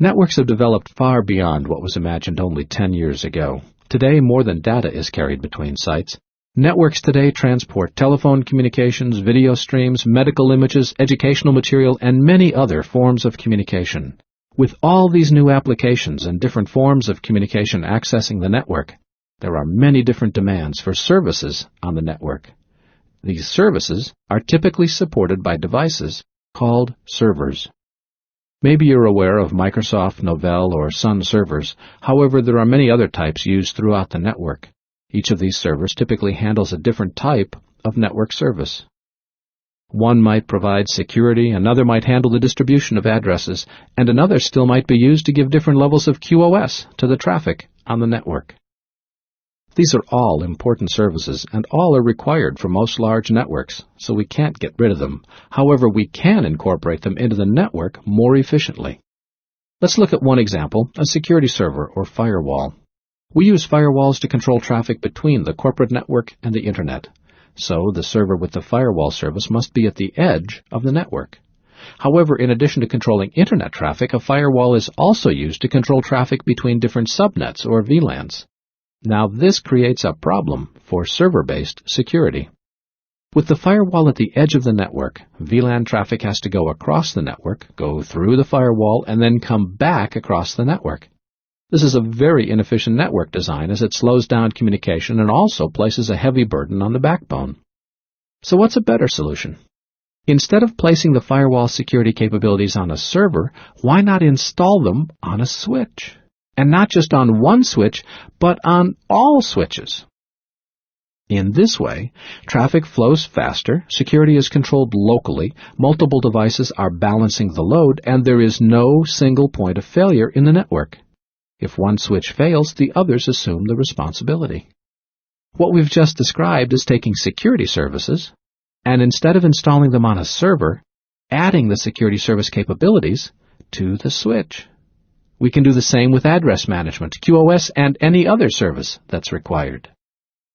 Networks have developed far beyond what was imagined only 10 years ago. Today, more than data is carried between sites. Networks today transport telephone communications, video streams, medical images, educational material, and many other forms of communication. With all these new applications and different forms of communication accessing the network, there are many different demands for services on the network. These services are typically supported by devices called servers. Maybe you're aware of Microsoft, Novell, or Sun servers. However, there are many other types used throughout the network. Each of these servers typically handles a different type of network service. One might provide security, another might handle the distribution of addresses, and another still might be used to give different levels of QoS to the traffic on the network. These are all important services, and all are required for most large networks, so we can't get rid of them. However, we can incorporate them into the network more efficiently. Let's look at one example, a security server or firewall. We use firewalls to control traffic between the corporate network and the Internet. So the server with the firewall service must be at the edge of the network. However, in addition to controlling Internet traffic, a firewall is also used to control traffic between different subnets or VLANs. Now this creates a problem for server-based security. With the firewall at the edge of the network, VLAN traffic has to go across the network, go through the firewall, and then come back across the network. This is a very inefficient network design as it slows down communication and also places a heavy burden on the backbone. So what's a better solution? Instead of placing the firewall security capabilities on a server, why not install them on a switch? And not just on one switch, but on all switches. In this way, traffic flows faster, security is controlled locally, multiple devices are balancing the load, and there is no single point of failure in the network. If one switch fails, the others assume the responsibility. What we've just described is taking security services, and instead of installing them on a server, adding the security service capabilities to the switch. We can do the same with address management, QoS, and any other service that's required.